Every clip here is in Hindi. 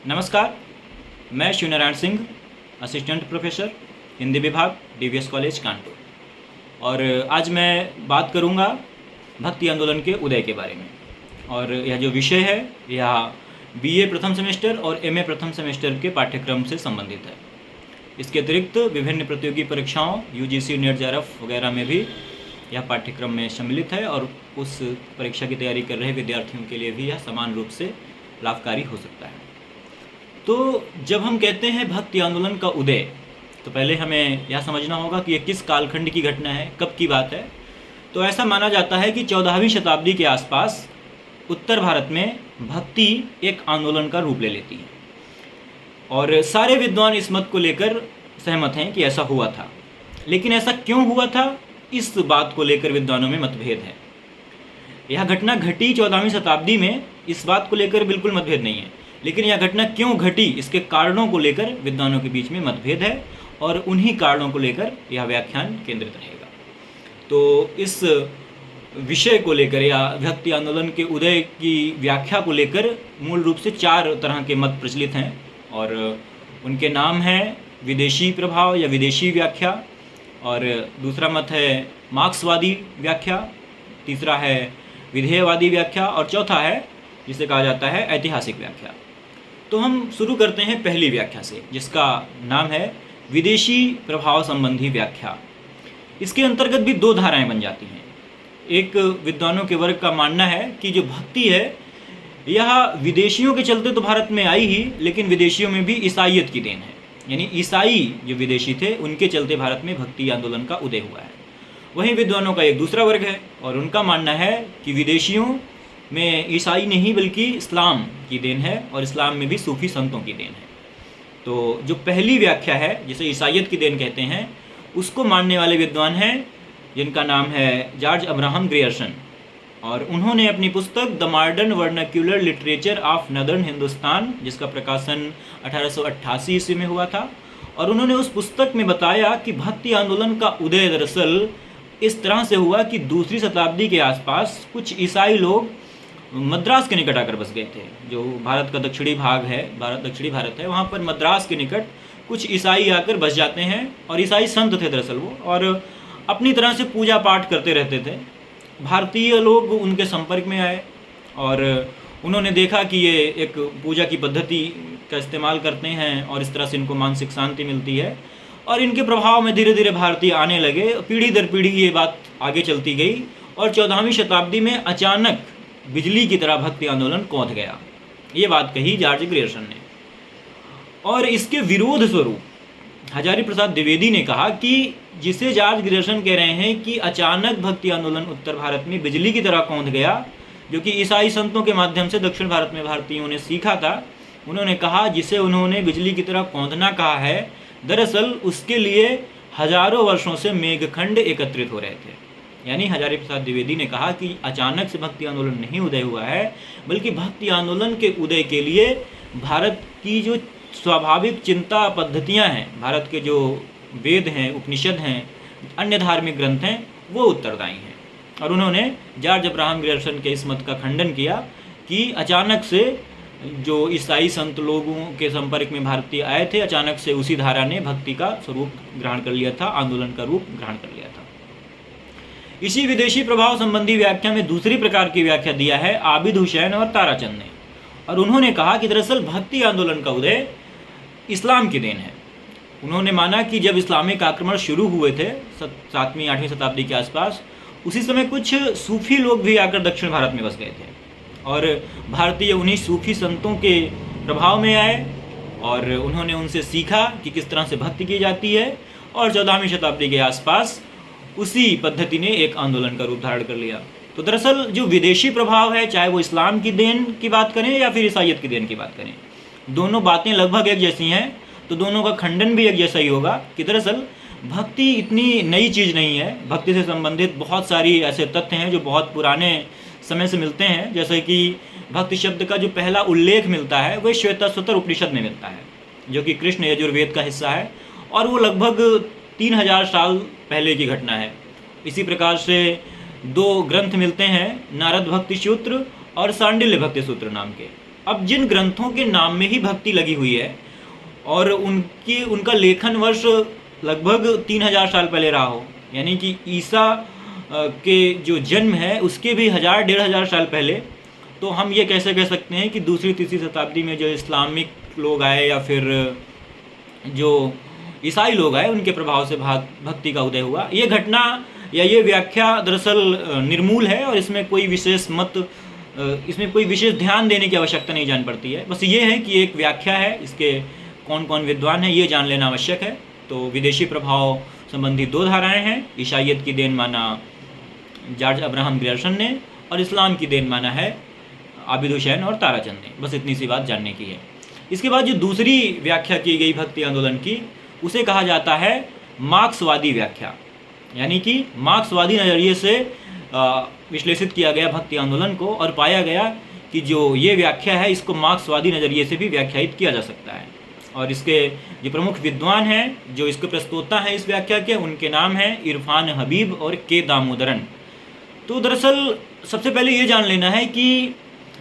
नमस्कार, मैं शिवनारायण सिंह, असिस्टेंट प्रोफेसर हिंदी विभाग डीवीएस कॉलेज कानपुर। और आज मैं बात करूंगा भक्ति आंदोलन के उदय के बारे में। और यह जो विषय है यह बीए प्रथम सेमेस्टर और एमए प्रथम सेमेस्टर के पाठ्यक्रम से संबंधित है। इसके अतिरिक्त विभिन्न प्रतियोगी परीक्षाओं यूजीसी, नेट, जेआरएफ वगैरह में भी यह पाठ्यक्रम में सम्मिलित है और उस परीक्षा की तैयारी कर रहे विद्यार्थियों के लिए भी यह समान रूप से लाभकारी हो सकता है। तो जब हम कहते हैं भक्ति आंदोलन का उदय, तो पहले हमें यह समझना होगा कि यह किस कालखंड की घटना है, कब की बात है। तो ऐसा माना जाता है कि 14वीं शताब्दी के आसपास उत्तर भारत में भक्ति एक आंदोलन का रूप ले लेती है और सारे विद्वान इस मत को लेकर सहमत हैं कि ऐसा हुआ था। लेकिन ऐसा क्यों हुआ था, इस बात को लेकर विद्वानों में मतभेद है। यह घटना घटी 14वीं शताब्दी में, इस बात को लेकर बिल्कुल मतभेद नहीं है। लेकिन यह घटना क्यों घटी, इसके कारणों को लेकर विद्वानों के बीच में मतभेद है और उन्हीं कारणों को लेकर यह व्याख्यान केंद्रित रहेगा। तो इस विषय को लेकर या भक्ति आंदोलन के उदय की व्याख्या को लेकर मूल रूप से 4 तरह के मत प्रचलित हैं और उनके नाम हैं विदेशी प्रभाव या विदेशी व्याख्या, और दूसरा मत है मार्क्सवादी व्याख्या, तीसरा है विधेयवादी व्याख्या और चौथा है जिसे कहा जाता है ऐतिहासिक व्याख्या। तो हम शुरू करते हैं पहली व्याख्या से, जिसका नाम है विदेशी प्रभाव संबंधी व्याख्या। इसके अंतर्गत भी 2 धाराएं बन जाती हैं। एक विद्वानों के वर्ग का मानना है कि जो भक्ति है यह विदेशियों के चलते तो भारत में आई ही, लेकिन विदेशियों में भी ईसाइयत की देन है, यानी ईसाई जो विदेशी थे उनके चलते भारत में भक्ति आंदोलन का उदय हुआ है। वहीं विद्वानों का एक दूसरा वर्ग है और उनका मानना है कि विदेशियों में ईसाई नहीं बल्कि इस्लाम की देन है और इस्लाम में भी सूफी संतों की देन है। तो जो पहली व्याख्या है जिसे ईसाइयत की देन कहते हैं, उसको मानने वाले विद्वान हैं जिनका नाम है जॉर्ज अब्राहम ग्रियर्सन, और उन्होंने अपनी पुस्तक the modern vernacular literature of northern Hindustan, जिसका प्रकाशन 1888 ईस्वी में हुआ था, और उन्होंने उस पुस्तक में बताया कि भक्ति आंदोलन का उदय दरअसल इस तरह से हुआ कि दूसरी शताब्दी के आसपास कुछ ईसाई लोग मद्रास के निकट आकर बस गए थे। जो भारत का दक्षिणी भाग है, दक्षिणी भारत है, वहाँ पर मद्रास के निकट कुछ ईसाई आकर बस जाते हैं और ईसाई संत थे दरअसल वो, और अपनी तरह से पूजा पाठ करते रहते थे। भारतीय लोग उनके संपर्क में आए और उन्होंने देखा कि ये एक पूजा की पद्धति का इस्तेमाल करते हैं और इस तरह से इनको मानसिक शांति मिलती है, और इनके प्रभाव में धीरे धीरे भारतीय आने लगे। पीढ़ी दर पीढ़ी ये बात आगे चलती गई और 14वीं शताब्दी में अचानक बिजली की तरह भक्ति आंदोलन कौंध गया। ये बात कही जॉर्ज ग्रियर्सन ने। और इसके विरोध स्वरूप हजारी प्रसाद द्विवेदी ने कहा कि जिसे जॉर्ज ग्रियर्सन कह रहे हैं कि अचानक भक्ति आंदोलन उत्तर भारत में बिजली की तरह कौंध गया, जो कि ईसाई संतों के माध्यम से दक्षिण भारत में भारतीयों ने सीखा था, उन्होंने कहा जिसे उन्होंने बिजली की तरह कौंधना कहा है, दरअसल उसके लिए हजारों वर्षों से मेघखंड एकत्रित हो रहे थे। यानी हजारी प्रसाद द्विवेदी ने कहा कि अचानक से भक्ति आंदोलन नहीं उदय हुआ है, बल्कि भक्ति आंदोलन के उदय के लिए भारत की जो स्वाभाविक चिंता पद्धतियां हैं, भारत के जो वेद हैं, उपनिषद हैं, अन्य धार्मिक ग्रंथ हैं, वो उत्तरदायी हैं। और उन्होंने जॉर्ज अब्राहम ग्रियर्सन के इस मत का खंडन किया कि अचानक से जो ईसाई संत लोगों के संपर्क में भारतीय आए थे, अचानक से उसी धारा ने भक्ति का स्वरूप ग्रहण कर लिया था, आंदोलन का रूप ग्रहण कर लिया था। इसी विदेशी प्रभाव संबंधी व्याख्या में दूसरी प्रकार की व्याख्या दिया है आबिद हुसैन और ताराचंद ने, और उन्होंने कहा कि दरअसल भक्ति आंदोलन का उदय इस्लाम की देन है। उन्होंने माना कि जब इस्लामिक आक्रमण शुरू हुए थे 7वीं 8वीं शताब्दी के आसपास, उसी समय कुछ सूफी लोग भी आकर दक्षिण भारत में बस गए थे और भारतीय उन्हीं सूफी संतों के प्रभाव में आए और उन्होंने उनसे सीखा कि किस तरह से भक्ति की जाती है, और 14वीं शताब्दी के आसपास उसी पद्धति ने एक आंदोलन का रूप धारण कर लिया। तो दरअसल जो विदेशी प्रभाव है, चाहे वो इस्लाम की देन की बात करें या फिर ईसाइयत की देन की बात करें, दोनों बातें लगभग एक जैसी हैं, तो दोनों का खंडन भी एक जैसा ही होगा कि दरअसल भक्ति इतनी नई चीज़ नहीं है। भक्ति से संबंधित बहुत सारी ऐसे तथ्य हैं जो बहुत पुराने समय से मिलते हैं। जैसे कि भक्ति शब्द का जो पहला उल्लेख मिलता है वह श्वेताश्वतर उपनिषद में मिलता है, जो कि कृष्ण यजुर्वेद का हिस्सा है, और वो लगभग 3000 साल पहले की घटना है। इसी प्रकार से 2 ग्रंथ मिलते हैं, नारद भक्ति सूत्र और सांडिल्य भक्ति सूत्र नाम के। अब जिन ग्रंथों के नाम में ही भक्ति लगी हुई है और उनका लेखन वर्ष लगभग 3000 साल पहले रहा हो, यानी कि ईसा के जो जन्म है उसके भी 1000-1500 साल पहले, तो हम ये कैसे कह सकते हैं कि दूसरी तीसरी शताब्दी में जो इस्लामिक लोग आए या फिर जो ईसाई लोग आए उनके प्रभाव से भक्ति का उदय हुआ। ये घटना या ये व्याख्या दरअसल निर्मूल है और इसमें कोई विशेष ध्यान देने की आवश्यकता नहीं जान पड़ती है। बस ये है कि एक व्याख्या है, इसके कौन कौन विद्वान हैं ये जान लेना आवश्यक है। तो विदेशी प्रभाव संबंधी 2 धाराएं हैं। ईसाइयत की देन माना जॉर्ज अब्राहम ग्रियर्सन ने और इस्लाम की देन माना है आबिद हुसैन और ताराचंद ने। बस इतनी सी बात जानने की है। इसके बाद जो दूसरी व्याख्या की गई भक्ति आंदोलन की, उसे कहा जाता है मार्क्सवादी व्याख्या, यानी कि मार्क्सवादी नज़रिए से विश्लेषित किया गया भक्ति आंदोलन को और पाया गया कि जो ये व्याख्या है इसको मार्क्सवादी नज़रिए से भी व्याख्यायित किया जा सकता है। और इसके जो प्रमुख विद्वान हैं जो इसके प्रस्तोता हैं इस व्याख्या के, उनके नाम हैं इरफान हबीब और के दामोदरन। तो दरअसल सबसे पहले ये जान लेना है कि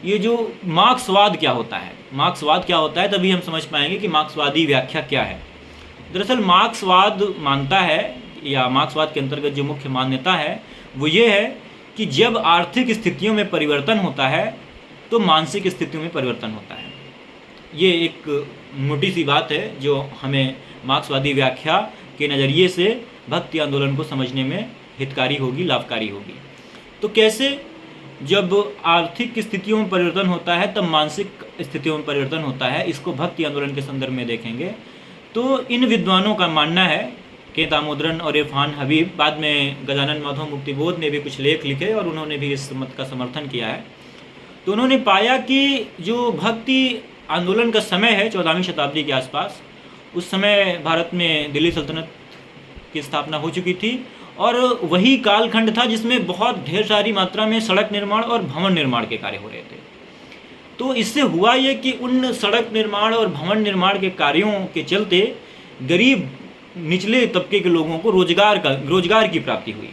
ये जो मार्क्सवाद क्या होता है, मार्क्सवाद क्या होता है, तभी हम समझ पाएंगे कि मार्क्सवादी व्याख्या क्या है। दरअसल मार्क्सवाद मानता है, या मार्क्सवाद के अंतर्गत जो मुख्य मान्यता है वो ये है कि जब आर्थिक स्थितियों में परिवर्तन होता है तो मानसिक स्थितियों में परिवर्तन होता है। ये एक मोटी सी बात है जो हमें मार्क्सवादी व्याख्या के नज़रिए से भक्ति आंदोलन को समझने में हितकारी होगी, लाभकारी होगी। तो कैसे, जब आर्थिक स्थितियों में परिवर्तन होता है तब मानसिक स्थितियों में परिवर्तन होता है, इसको भक्ति आंदोलन के संदर्भ में देखेंगे। तो इन विद्वानों का मानना है, के दामोदरन और इरफान हबीब, बाद में गजानन माधव मुक्तिबोध ने भी कुछ लेख लिखे और उन्होंने भी इस मत का समर्थन किया है। तो उन्होंने पाया कि जो भक्ति आंदोलन का समय है 14वीं शताब्दी के आसपास, उस समय भारत में दिल्ली सल्तनत की स्थापना हो चुकी थी और वही कालखंड था जिसमें बहुत ढेर सारी मात्रा में सड़क निर्माण और भवन निर्माण के कार्य हो रहे थे। तो इससे हुआ ये कि उन सड़क निर्माण और भवन निर्माण के कार्यों के चलते गरीब निचले तबके के लोगों को रोजगार की प्राप्ति हुई,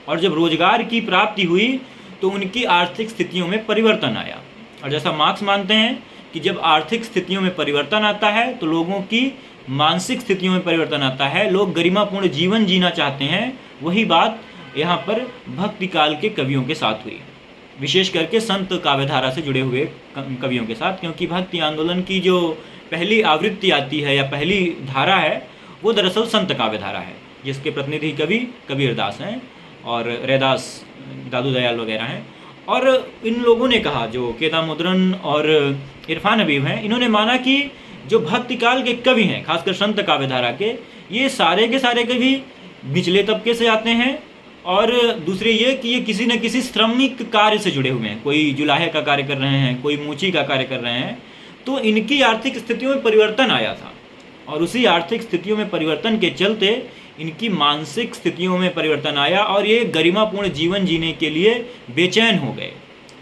और जब रोजगार की प्राप्ति हुई तो उनकी आर्थिक स्थितियों में परिवर्तन आया। और जैसा मार्क्स मानते हैं कि जब आर्थिक स्थितियों में परिवर्तन आता है तो लोगों की मानसिक स्थितियों में परिवर्तन आता है, लोग गरिमापूर्ण जीवन जीना चाहते हैं। वही बात यहाँ पर भक्ति काल के कवियों के साथ हुई, विशेष करके संत काव्यधारा से जुड़े हुए कवियों के साथ, क्योंकि भक्ति आंदोलन की जो पहली आवृत्ति आती है या पहली धारा है वो दरअसल संत काव्यधारा है, जिसके प्रतिनिधि कवि कबीरदास हैं और रैदास दादू दयाल वगैरह हैं। और इन लोगों ने कहा, जो के दामोदरन और इरफान हबीब हैं, इन्होंने माना कि जो भक्ति काल के कवि हैं, खासकर संत काव्यधारा के, ये सारे के सारे कवि निचले तबके से आते हैं, और दूसरे ये कि ये किसी न किसी श्रमिक कार्य से जुड़े हुए हैं। कोई जुलाहे का कार्य कर रहे हैं, कोई मूची का कार्य कर रहे हैं। तो इनकी आर्थिक स्थितियों में परिवर्तन आया था और उसी आर्थिक स्थितियों में परिवर्तन के चलते इनकी मानसिक स्थितियों में परिवर्तन आया और ये गरिमापूर्ण जीवन जीने के लिए बेचैन हो गए,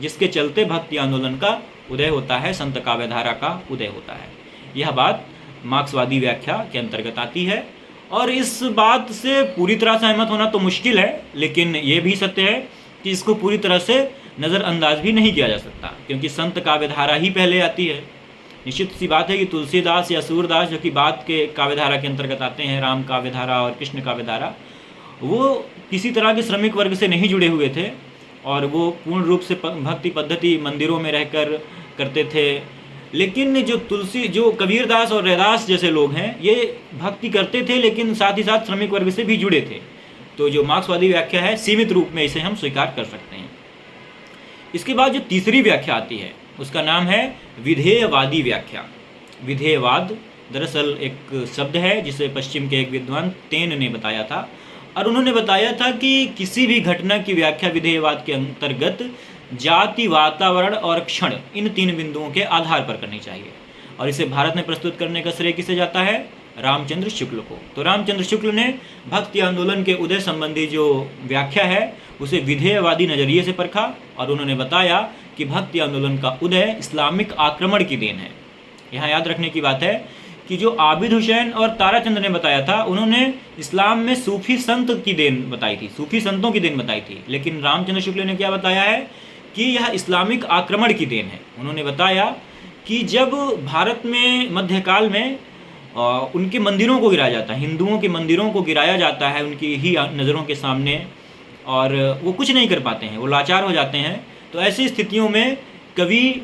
जिसके चलते भक्ति आंदोलन का उदय होता है, संत काव्यधारा का उदय होता है। यह बात मार्क्सवादी व्याख्या के अंतर्गत आती है और इस बात से पूरी तरह सहमत होना तो मुश्किल है, लेकिन ये भी सत्य है कि इसको पूरी तरह से नज़रअंदाज भी नहीं किया जा सकता, क्योंकि संत काव्यधारा ही पहले आती है। निश्चित सी बात है कि तुलसीदास या सूरदास, जो कि बाद के काव्यधारा के अंतर्गत आते हैं, राम काव्यधारा और कृष्ण काव्यधारा, वो किसी तरह के श्रमिक वर्ग से नहीं जुड़े हुए थे और वो पूर्ण रूप से भक्ति पद्धति मंदिरों में रहकर करते थे। लेकिन जो कबीरदास और रैदास जैसे लोग हैं, ये भक्ति करते थे लेकिन साथ ही साथ श्रमिक वर्ग से भी जुड़े थे। तो जो मार्क्सवादी व्याख्या है, सीमित रूप में इसे हम स्वीकार कर सकते हैं। इसके बाद जो तीसरी व्याख्या आती है उसका नाम है विधेयवादी व्याख्या। विधेयवाद दरअसल एक शब्द है जिसे पश्चिम के एक विद्वान तेन ने बताया था, और उन्होंने बताया था कि किसी भी घटना की व्याख्या विधेयवाद के अंतर्गत जाति, वातावरण और क्षण, इन 3 बिंदुओं के आधार पर करनी चाहिए। और इसे भारत में प्रस्तुत करने का श्रेय किसे जाता है? रामचंद्र शुक्ल को। तो रामचंद्र शुक्ल ने भक्ति आंदोलन के उदय संबंधी जो व्याख्या है उसे विधेयवादी नज़रिए से परखा और उन्होंने बताया कि भक्ति आंदोलन का उदय इस्लामिक आक्रमण की देन है। यहाँ याद रखने की बात है कि जो आबिद हुसैन और ताराचंद ने बताया था, उन्होंने इस्लाम में सूफी संत की देन बताई थी, सूफी संतों की देन बताई थी, लेकिन रामचंद्र शुक्ल ने क्या बताया है कि यह इस्लामिक आक्रमण की देन है। उन्होंने बताया कि जब भारत में मध्यकाल में उनके मंदिरों को गिराया जाता है, हिंदुओं के मंदिरों को गिराया जाता है उनकी ही नज़रों के सामने, और वो कुछ नहीं कर पाते हैं, वो लाचार हो जाते हैं। तो ऐसी स्थितियों में कवि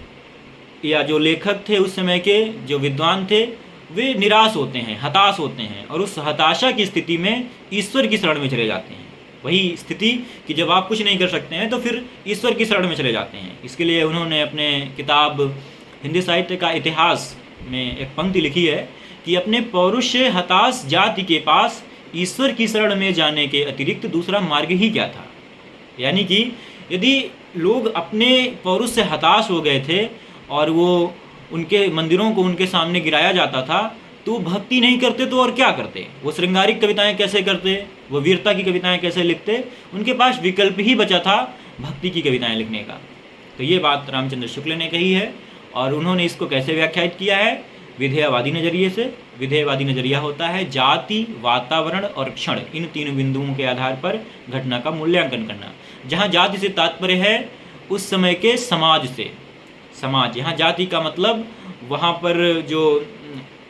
या जो लेखक थे उस समय के, जो विद्वान थे, वे निराश होते हैं, हताश होते हैं, और उस हताशा की स्थिति में ईश्वर की शरण में चले जाते हैं। वही स्थिति कि जब आप कुछ नहीं कर सकते हैं तो फिर ईश्वर की शरण में चले जाते हैं। इसके लिए उन्होंने अपने किताब हिंदी साहित्य का इतिहास में एक पंक्ति लिखी है कि अपने पौरुष से हताश जाति के पास ईश्वर की शरण में जाने के अतिरिक्त दूसरा मार्ग ही क्या था। यानी कि यदि लोग अपने पौरुष से हताश हो गए थे और वो उनके मंदिरों को उनके सामने गिराया जाता था, तो भक्ति नहीं करते तो और क्या करते? वो श्रृंगारिक कविताएं कैसे करते, वो वीरता की कविताएं कैसे लिखते? उनके पास विकल्प ही बचा था भक्ति की कविताएं लिखने का। तो ये बात रामचंद्र शुक्ल ने कही है, और उन्होंने इसको कैसे व्याख्यायित किया है? विधेयवादी नज़रिए से। विधेयवादी नज़रिया होता है जाति, वातावरण और क्षण, इन तीन बिंदुओं के आधार पर घटना का मूल्यांकन करना। जहाँ जाति से तात्पर्य है उस समय के समाज से, समाज, यहाँ जाति का मतलब वहाँ पर जो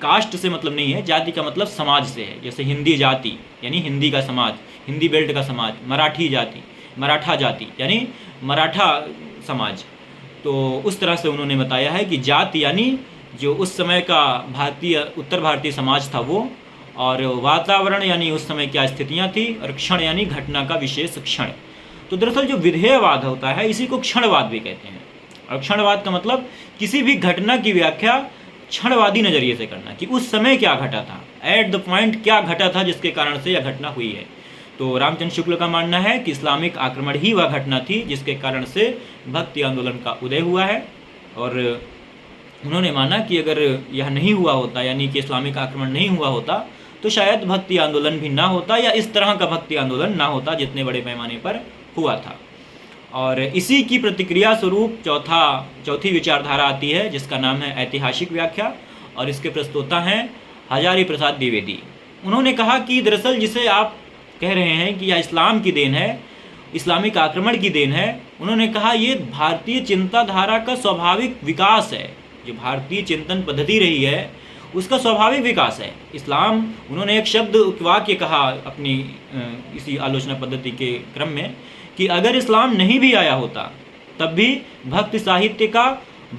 कास्ट से मतलब नहीं है, जाति का मतलब समाज से है। जैसे हिंदी जाति यानी हिंदी का समाज, हिंदी बेल्ट का समाज, मराठी जाति, मराठा जाति यानी मराठा समाज। तो उस तरह से उन्होंने बताया है कि जाति यानी जो उस समय का भारतीय, उत्तर भारतीय समाज था वो, और वातावरण यानी उस समय क्या स्थितियाँ थी, और क्षण यानी घटना का विशेष क्षण। तो दरअसल जो विधेयवाद होता है इसी को क्षणवाद भी कहते हैं। और क्षणवाद का मतलब किसी भी घटना की व्याख्या क्षणवादी नज़रिए से करना, कि उस समय क्या घटा था, एट द पॉइंट क्या घटा था जिसके कारण से यह घटना हुई है। तो रामचंद्र शुक्ल का मानना है कि इस्लामिक आक्रमण ही वह घटना थी जिसके कारण से भक्ति आंदोलन का उदय हुआ है। और उन्होंने माना कि अगर यह नहीं हुआ होता, यानी कि इस्लामिक आक्रमण नहीं हुआ होता, तो शायद भक्ति आंदोलन भी ना होता, या इस तरह का भक्ति आंदोलन ना होता जितने बड़े पैमाने पर हुआ था। और इसी की प्रतिक्रिया स्वरूप चौथी विचारधारा आती है जिसका नाम है ऐतिहासिक व्याख्या, और इसके प्रस्तोता हैं हजारी प्रसाद द्विवेदी। उन्होंने कहा कि दरअसल जिसे आप कह रहे हैं कि यह इस्लाम की देन है, इस्लामिक आक्रमण की देन है, उन्होंने कहा ये भारतीय चिंताधारा का स्वाभाविक विकास है। जो भारतीय चिंतन पद्धति रही है उसका स्वाभाविक विकास है। इस्लाम, उन्होंने एक शब्द वाक्य कहा अपनी इसी आलोचना पद्धति के क्रम में कि अगर इस्लाम नहीं भी आया होता तब भी भक्ति साहित्य का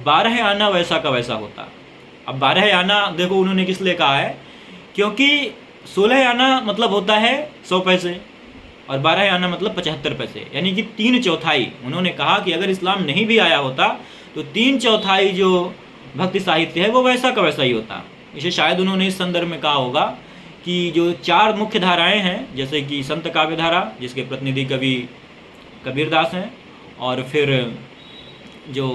12 आना वैसा का वैसा होता। अब 12 आना देखो उन्होंने किस लिए कहा है, क्योंकि 16 आना मतलब होता है 100 पैसे और 12 आना मतलब 75 पैसे, यानी कि 3/4। उन्होंने कहा कि अगर इस्लाम नहीं भी आया होता तो 3/4 जो भक्ति साहित्य है वो वैसा का वैसा ही होता। इसे शायद उन्होंने इस संदर्भ में कहा होगा कि जो 4 मुख्य धाराएं हैं, जैसे कि संत काव्य धारा जिसके प्रतिनिधि कवि कबीरदास हैं, और फिर जो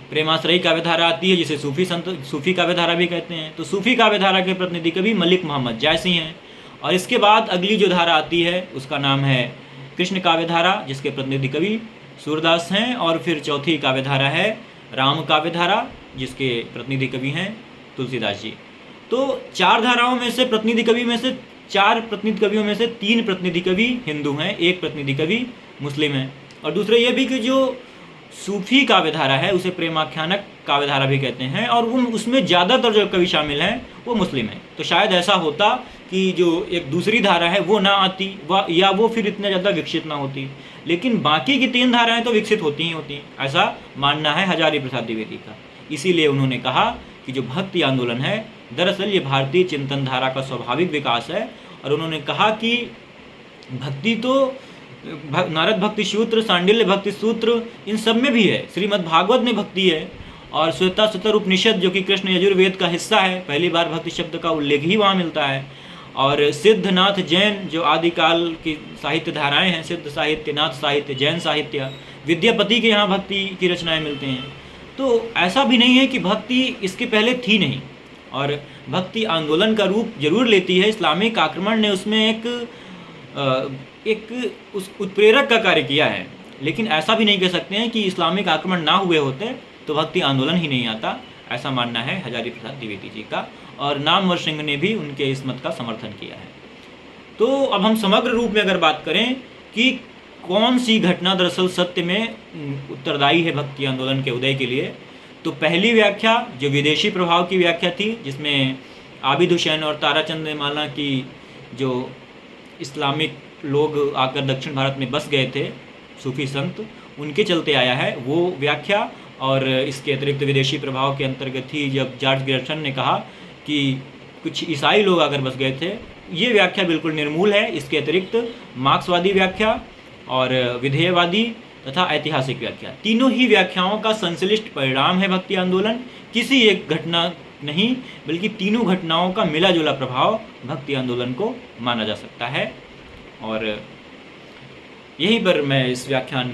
प्रेमाश्रयी काव्य धारा आती है जिसे सूफी काव्य धारा भी कहते हैं, तो सूफी काव्य धारा के प्रतिनिधि कवि मलिक मोहम्मद जायसी हैं। और इसके बाद अगली जो धारा आती है उसका नाम है कृष्ण काव्य धारा जिसके प्रतिनिधि कवि सूरदास हैं, और फिर चौथी काव्य धारा है राम काव्य धारा जिसके प्रतिनिधि कवि हैं तुलसीदास जी। तो 4 धाराओं में से प्रतिनिधि कवि में से 4 प्रतिनिधि कवियों में से 3 प्रतिनिधि कवि हिंदू हैं, 1 प्रतिनिधि कवि मुस्लिम हैं। और दूसरा ये भी कि जो सूफी काव्य धारा है उसे प्रेमाख्यानक काव्य धारा भी कहते हैं, और उसमें ज़्यादातर जो कवि शामिल हैं वो मुस्लिम हैं। तो शायद ऐसा होता कि जो एक दूसरी धारा है वो ना आती, या वो फिर इतने ज़्यादा विकसित ना होती, लेकिन बाकी की 3 धाराएं तो विकसित होती ही होती, ऐसा मानना है हजारी प्रसाद द्विवेदी का। इसीलिए उन्होंने कहा कि जो भक्ति आंदोलन है दरअसल ये भारतीय चिंतन धारा का स्वाभाविक विकास है। और उन्होंने कहा कि भक्ति तो नारद भक्ति सूत्र, सांडिल्य भक्ति सूत्र, इन सब में भी है, श्रीमद् भागवत में भक्ति है, और श्वेताश्वतर उपनिषद जो कि कृष्ण यजुर्वेद का हिस्सा है, पहली बार भक्ति शब्द का उल्लेख ही वहाँ मिलता है। और सिद्धनाथ जैन जो आदिकाल की साहित्य धाराएं हैं, सिद्ध साहित्य, नाथ साहित्य, जैन साहित्य, विद्यापति के यहाँ भक्ति की रचनाएं मिलते हैं। तो ऐसा भी नहीं है कि भक्ति इसके पहले थी नहीं, और भक्ति आंदोलन का रूप जरूर लेती है। इस्लामिक आक्रमण ने उसमें एक उस उत्प्रेरक का कार्य किया है, लेकिन ऐसा भी नहीं कह सकते हैं कि इस्लामिक आक्रमण ना हुए होते तो भक्ति आंदोलन ही नहीं आता, ऐसा मानना है हजारी प्रसाद द्विवेदी जी का। और नामवर सिंह ने भी उनके इस मत का समर्थन किया है। तो अब हम समग्र रूप में अगर बात करें कि कौन सी घटना दरअसल सत्य में उत्तरदायी है भक्ति आंदोलन के उदय के लिए, तो पहली व्याख्या जो विदेशी प्रभाव की व्याख्या थी, जिसमें आबिद हुसैन और ताराचंद माला की जो इस्लामिक लोग आकर दक्षिण भारत में बस गए थे, सूफी संत, उनके चलते आया है वो व्याख्या। और इसके अतिरिक्त विदेशी प्रभाव के अंतर्गत ही जब जॉर्ज ग्रेशम ने कहा कि कुछ ईसाई लोग आकर बस गए थे, ये व्याख्या बिल्कुल निर्मूल है। इसके अतिरिक्त मार्क्सवादी व्याख्या और विधेयवादी तथा ऐतिहासिक व्याख्या, तीनों ही व्याख्याओं का संश्लिष्ट परिणाम है भक्ति आंदोलन। किसी एक घटना नहीं बल्कि तीनों घटनाओं का मिला जुला प्रभाव भक्ति आंदोलन को माना जा सकता है। और यहीं पर मैं इस व्याख्यान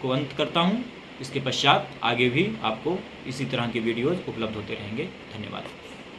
को अंत करता हूँ। इसके पश्चात आगे भी आपको इसी तरह के वीडियोज़ उपलब्ध होते रहेंगे। धन्यवाद।